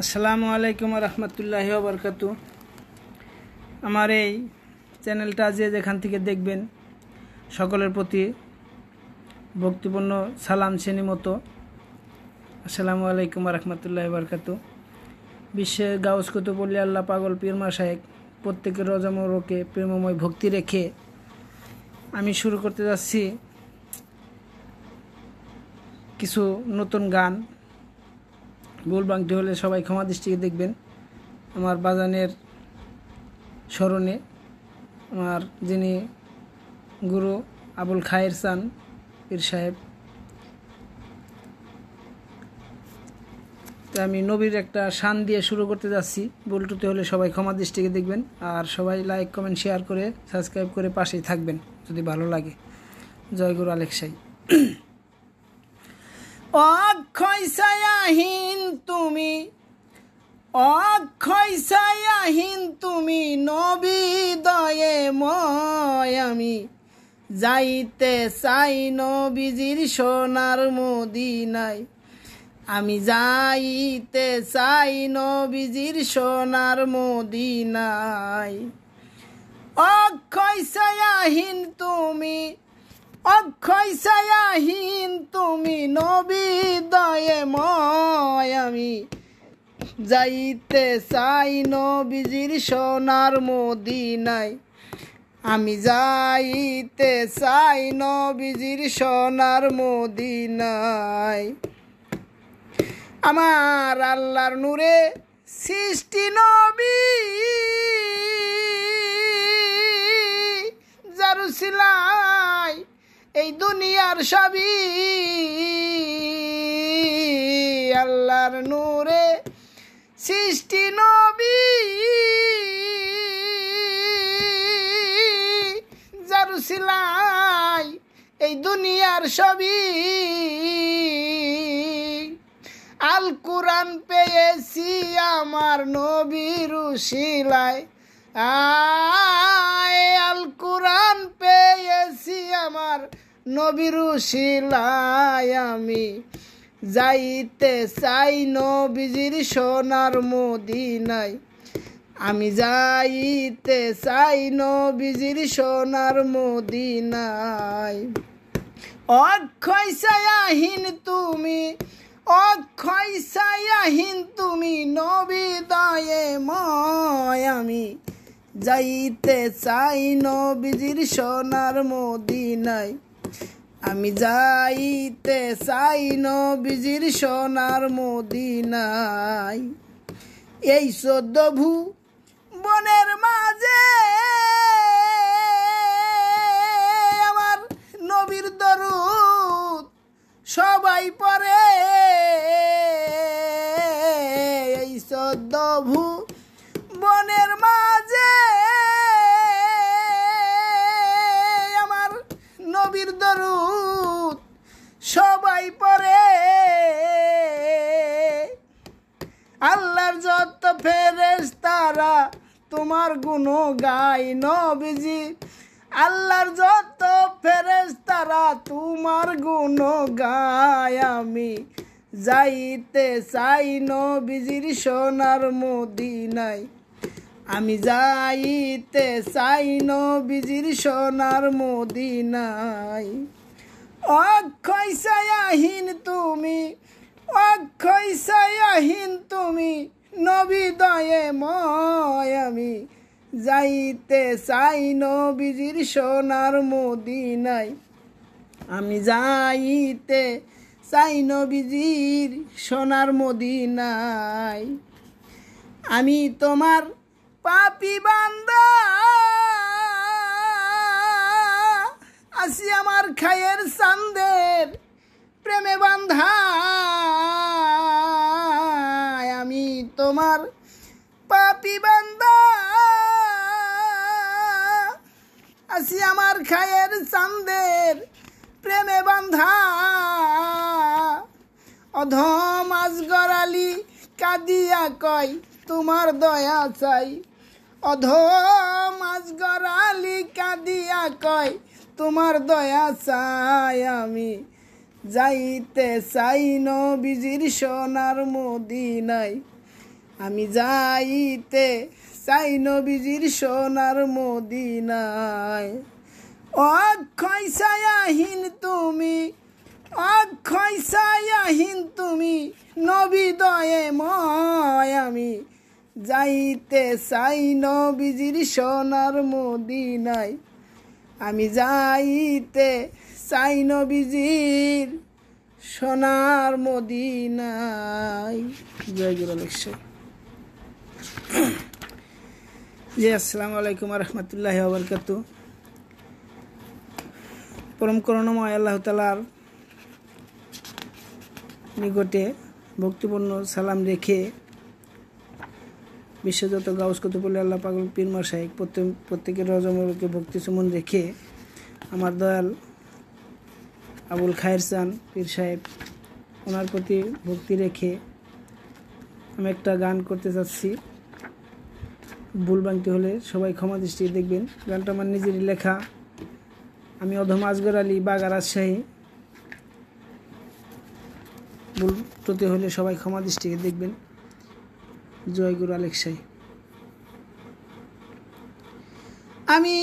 আসসালামু আলাইকুম রহমতুল্লাহি ওয়া বারাকাতু। আমার এই চ্যানেলটা যে যেখান থেকে দেখবেন সকলের প্রতি ভক্তিপূর্ণ সালাম শ্রেণী মতো। আসসালামু আলাইকুম রহমতুল্লাহি ওয়া বারাকাতু। বিশ্বের গাউস কুতুবুল আল্লাহ পাগল পীর মাশায়েখ প্রত্যেকের রোজা মোবারকে প্রেমময় ভক্তি রেখে আমি শুরু করতে যাচ্ছি কিছু নতুন গান। ভুল বাংটি হলে সবাই ক্ষমা দৃষ্টিতে দেখবেন। আমার বাজানের স্মরণে আমার যিনি গুরু আবুল খায়ের চান পীর সাহেব, তো আমি নবীর একটা শান দিয়ে শুরু করতে যাচ্ছি। ভুল ত্রুটি হলে সবাই ক্ষমা দৃষ্টিতে দেখবেন, আর সবাই লাইক কমেন্ট শেয়ার করে সাবস্ক্রাইব করে পাশেই থাকবেন যদি ভালো লাগে। জয় গুরু আলেকসাই। অক্ষয় ছায়াহীন তুমি, অক্ষয় ছায়াহীন তুমি নবী দয়াময়। আমি যাইতে চাই নবীজির সোনার মদিনায়, আমি যাইতে চাই নবীজির সোনার মদিনায়। অক্ষয় ছায়াহীন তুমি, অক্ষয় ছায়াহীন তুমি নবী দয়াময়। আমি যাইতে চাই নবীজির সোনার মদিনায়, আমি যাইতে চাই নবীজির সোনার মদিনায়। আমার আল্লাহর নূরে সৃষ্টি নবী, যার উসিলায় এই দুনিয়ার সবই। আল্লাহর নূরে সৃষ্টি নবী, যার উসিলায় এই দুনিয়ার সবই। আল কুরআন পেয়েছি আমার নবীর উসিলায়, আল কুরআন পেয়েছি আমার নবীর উসিলায়। আমি যাইতে চাই নবীজির সোনার মদিনায়, আমি যাইতে চাই নবীজির সোনার মদিনায়। অক্ষয় ছায়াহীন তুমি, অক্ষয় ছায়াহীন তুমি নবী দয়াময়। আমি যাইতে চাই নবীজির সোনার মদিনায়, আমি যাইতে চাই নবীজির সোনার মদিনায়। এই 14 ভুবনের মাঝে আমার নবীর দরুদ সবাই পড়ে। এই 14 ভুবনের মাঝে আমার নবীর দরুদ সবাই পড়ে। আল্লাহর যত ফেরেশতারা তোমার গুণ গায় নবীজি, আল্লাহর যত ফেরেশতারা তোমার গুণ গায়। আমি যাইতে চাই নবীজির সোনার মদিনায়, আমি যাইতে চাই নবীজির সোনার মদিনায়। অক্ষয় ছায়াহীন তুমি, অক্ষয় ছায়াহীন তুমি নবী দয়াময়। আমি যাইতে চাই নবীজির সোনার মদিনায়, আমি যাইতে চাই নবীজির সোনার মদিনায়। আমি তোমার পাপী বান্দা, আসি আমার খায়ের চান্দের প্রেমে বান্ধা। আমি তোমার পাপী বান্দা, আসি আমার খায়ের চান্দের প্রেমে বান্ধা। অধম আজগর আলী কাঁদিয়া কয় তোমার দয়া চাই, অধম আজগর আলী কাঁদিয়া কয় তোমার দয়া চাই। আমি যাইতে চাই নবীজির সোনার মদিনায়, আমি যাইতে চাই নবীজির সোনার মদিনায়। অক্ষয় ছায়াহীন তুমি, অক্ষয় ছায়াহীন তুমি, নবী দয়াময়। আমি যাইতে চাই নবীজির সোনার মদিনায়। আমি যাইতে চাই নবীজির সোনার মদিনায়। জয় গুরু লেখা। জি, আসসালামু আলাইকুম রহমতুল্লাহি ওয়া বারাকাতুহু। পরম করুণাময় আল্লাহ তাআলার নিকটে ভক্তিপূর্ণ সালাম রেখে বিশ্বযত গাউস কুতুবুল আল্লাহ পাগল পীর মাশায়েখ প্রত্যেকের রজমরকে ভক্তি সুমন রেখে আমার দয়াল আবুল খায়ের চান পীর সাহেব ওনার প্রতি ভক্তি রেখে আমি একটা গান করতে চাচ্ছি। ভুল ভাঙতে হলে সবাই ক্ষমা দৃষ্টি দেখবেন। গানটা আমার নিজেরই লেখা। আমি অধম আসগর আলী, বাগা, রাজশাহী। ভুল ত্রুটি হলে সবাই ক্ষমা দৃষ্টি দেখবেন। জয় গুরু আলেকসাই। আমি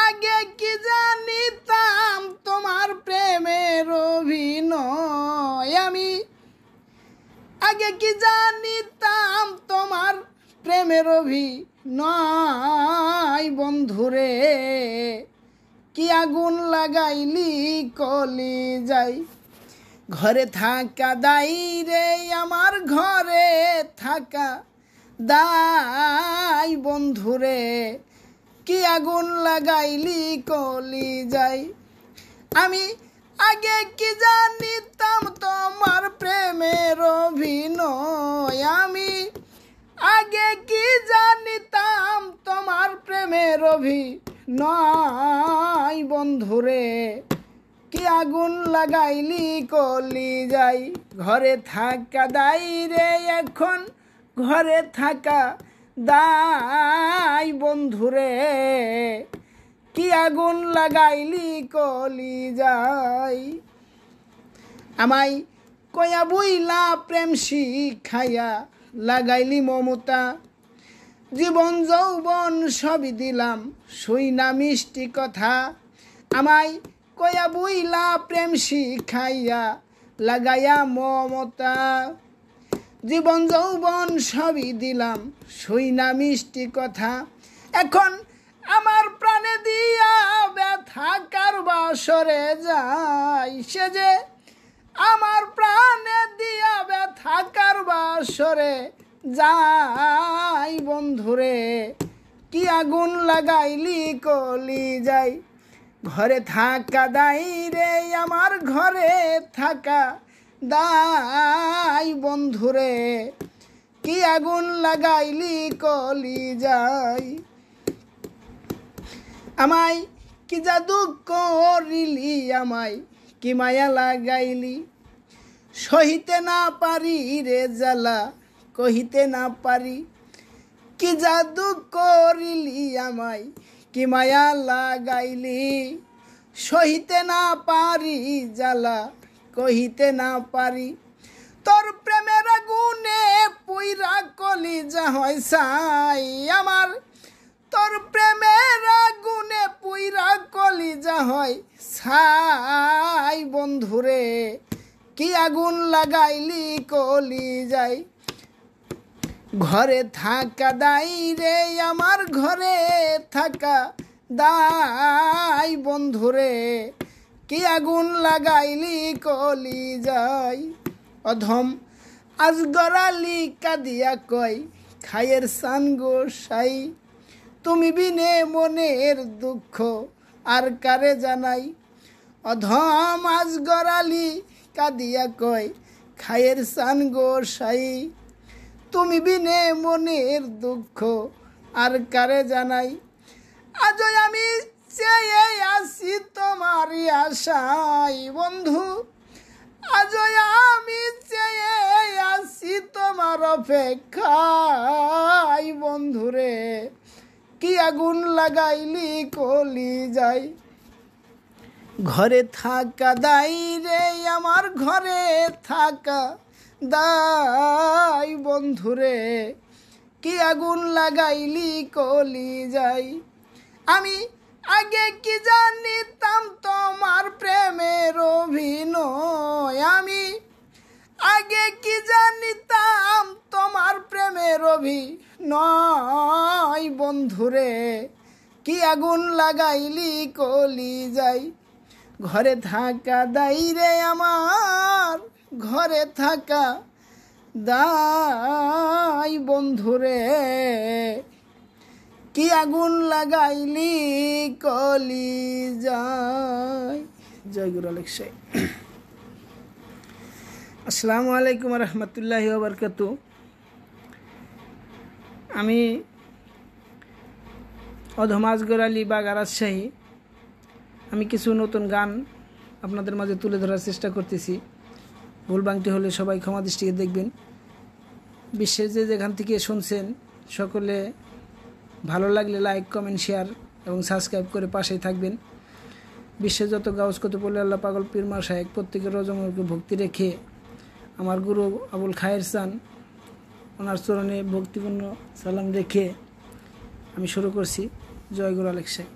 আগে কি জানিতাম তোমার প্রেমের অভিনয়। আমি আগে কি জানিতাম তোমার প্রেমের অভিনয়। বন্ধুরে কি আগুন লাগাইলি কলি যাই। ঘরে থাকা দাই রে আমার, ঘরে থাকা দাই। বন্ধুরে কি আগুন লাগাইলি কলি যাই। আমি আগে কি জানিতাম তোমার প্রেমের অভিনয়। আমি আগে কি জানিতাম তোমার প্রেমের অভিনয়। বন্ধুরে কি আগুন লাগাইলি কলি যাই। ঘরে থাকা দাই রে এখন, ঘরে থাকা দাই। বন্ধুরে কি আগুন লাগাইলি কলি যাই। আমায় কয়া বুইলা প্রেম শিখাইয়া লাগাইলি মমতা। জীবন যৌবন সবই দিলাম শুই না মিষ্টি কথা। আমায় কয়া বুইলা প্রেম শিখাইয়া লাগাইয়া মমতা। জীবন যৌবন সবই দিলাম শুই না মিষ্টি কথা। এখন আমার প্রাণে দিয়া ব্যথা কার বাসরে যাই। সে যে আমার প্রাণে দিয়া ব্যথা কার বাসরে যাই। বন্ধুরে কি আগুন লাগাইলি কলি যাই। ঘরে থাকা দাই রে আমার, ঘরে থাকা দাই। বন্ধুরে কি আগুন লাগাইলি কলি যাই। আমায় কি জাদু করিলি, আমায় কি মায়া লাগাইলি। সহিতে না পারি রে জ্বালা, কহিতে না পারি। কি জাদু করিলি, আমায় কি মায়া লাগাইলি। সহিতে না পারি জ্বালা, কহিতে না পারি। তোর প্রেমের আগুনে পুইরা কলি যা হয় ছাই আমার। তোর প্রেমের আগুনে পুইরা কলি যা হয় ছাই। বন্ধুরে কি আগুন লাগাইলি কলি যাই। ঘরে থাকা দাই রে আমার, ঘরে থাকা দাই। বন্ধুরে কি আগুন লাগাইলি কলি যাই। অধম আসগর আলী কাঁদিয়া কয় খায়ের সান গোসাই। তুমি বিনে মনের দুঃখ আর কারে জানাই। অধম আসগর আলী কাঁদিয়া কয় খায়ের সান গোসাই। তুমি বিনে মনের দুঃখ আর কারে জানাই। আজ আমি চেয়ে আসি তোমারই আশাই। বন্ধু আজ আমি চেয়ে আসি তোমার অপেক্ষায়। বন্ধুরে কি আগুন লাগাইলি কলি যাই। ঘরে থাকা দাই রে আমার, ঘরে থাকা দাই। বন্ধুরে কি আগুন লাগাইলি কলি যাই। আমি আগে কি জানিতাম তোমার প্রেমের অভিনয়, আমি আগে কি জানিতাম তোমার প্রেমের অভিনয়। বন্ধুরে কি আগুন লাগাইলি কলি যাই। ঘরে থাকা দাই রে আমার, ঘরে থাকা দাই। বন্ধুরে কি আগুন লাগাইলি কলি যায়। জয় গুরু আলেকসাই। আসসালামু আলাইকুম রহমতুল্লাহি ওয়া বারাকাতুহু। আমি অধম আসগর আলী বাগা, রাজশাহী। আমি কিছু নতুন গান আপনাদের মাঝে তুলে ধরার চেষ্টা করতেছি। ভুল বাংটি হলে সবাই ক্ষমা দৃষ্টিতে দেখবেন। বিশ্বের যে যেখান থেকে শুনছেন সকলে ভালো লাগলে লাইক, কমেন্ট, শেয়ার এবং সাবস্ক্রাইব করে পাশেই থাকবেন। বিশ্বের যত গাউস কুতুবুল আল্লাহ পাগল পীর মা শায়েখ প্রত্যেকের রজমকে ভক্তি রেখে আমার গুরু আবুল খায়ের চান ওনার চরণে ভক্তিপূর্ণ সালাম রেখে আমি শুরু করছি। জয় গুরু আলেকসাই।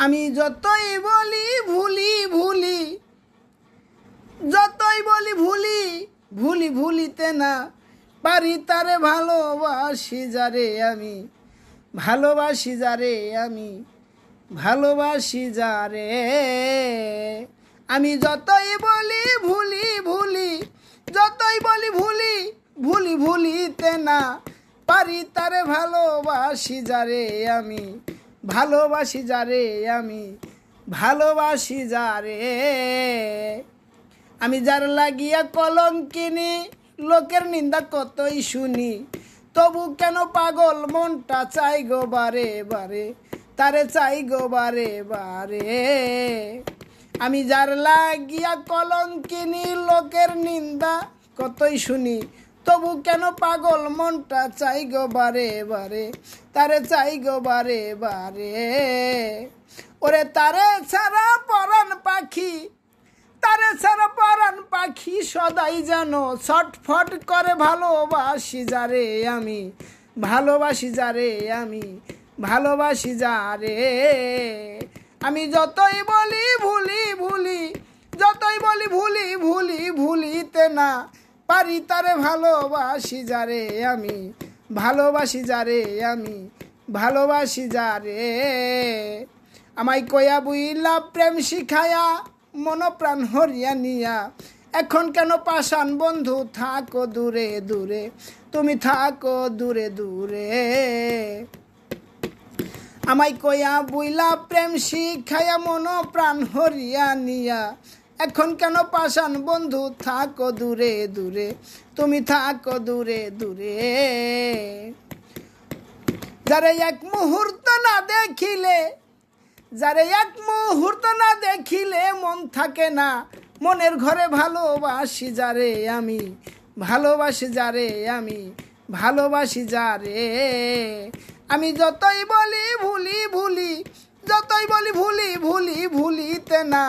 আমি যতই বলি ভুলি ভুলি, যতই বলি ভুলি ভুলি ভুলিতে না পারি তারে ভালোবাসি যারে আমি, ভালোবাসি যারে আমি, ভালোবাসি যারে আমি। যতই বলি ভুলি ভুলি, যতই বলি ভুলি ভুলি ভুলিতে না পারি তারে ভালোবাসি যারে আমি, ভালোবাসি যারে আমি, ভালোবাসি যারে আমি। যার লাগিয়া কলঙ্কিনী লোকের নিন্দা কতই শুনি, তবু কেন পাগল মনটা চাই গো বারে বারে, তারে চাই গো বারে বারে। আমি যার লাগিয়া কলঙ্কিনী লোকের নিন্দা কতই শুনি, তবু কেন পাগল মনটা চাই গো বারে বারে, তারে চাই গো বারে বারে। ওরে তারে ছাড়া পরাণ পাখি, তারে ছাড়া পরাণ পাখি সদাই যেন ছটফট করে ভালোবাসি যারে আমি, ভালোবাসি যারে আমি, ভালোবাসি যারে আমি। যতই বলি ভুলি ভুলি, যতই বলি ভুলি ভুলি ভুলিতে না পারি তারে ভালোবাসি যারে আমি, ভালোবাসি যারে আমি, ভালোবাসি যারে। আমায় কয়া বুইলা প্রেম শিখায়া মন প্রাণ হরিয়া নিয়া, এখন কেন পাষাণ বন্ধু থাকো দূরে দূরে, তুমি থাকো দূরে দূরে। আমায় কয়া বুইলা প্রেম শিখায়া মন প্রাণ হরিয়া নিয়া, এখন কেন পাষাণ বন্ধু থাকো দূরে দূরে, তুমি থাকো দূরে দূরে। যারে এক মুহূর্ত না দেখিলে, যারে এক মুহূর্ত না দেখিলে মন থাকে না, মনের ঘরে ভালোবাসি যারে আমি, ভালোবাসি যারে আমি, ভালোবাসি যারে আমি। যতই বলি ভুলি ভুলি, যতই বলি ভুলি ভুলি ভুলিতে না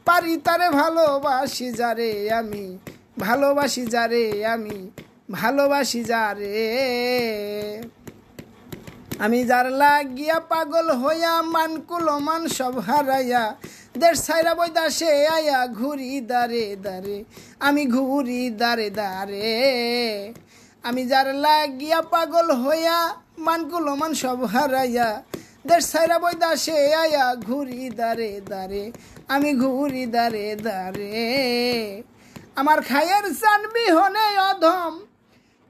পারি তারে ভালোবাসি যারে আমি, ভালোবাসি যারে আমি, ভালোবাসি যারে আমি। যার লাগিয়া পাগল হইয়া মানকুলো মান সব হারাইয়া, দেশ ছাইরা বৈদাসে আয়া ঘুরি দারে দারে, আমি ঘুরি দারে দারে আমি। যার লাগিয়া পাগল হইয়া মানকুলো মান সব হারাইয়া, দেশ ছাইরা বৈদাসে আয়া ঘুরি দারে দারে, আমি ঘুরি দারে দারে। আমার খায়ের চান বিহনে অধম,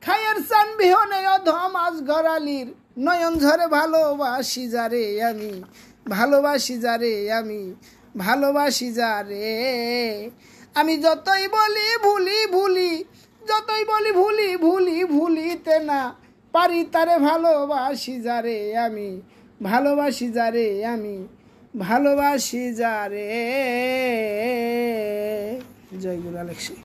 খায়ের চান বিহনে অধম আসগর আলীর নয়ন ঝরে ভালোবাসি যারে আমি, ভালোবাসি যারে আমি, ভালোবাসি যারে আমি। যতই বলি ভুলি ভুলি, যতই বলি ভুলি ভুলি ভুলিতে না পারি তারে ভালোবাসি যারে আমি, ভালোবাসি যারে আমি, ভালোবাসি যারে। জয় গুরু আলেকসাই।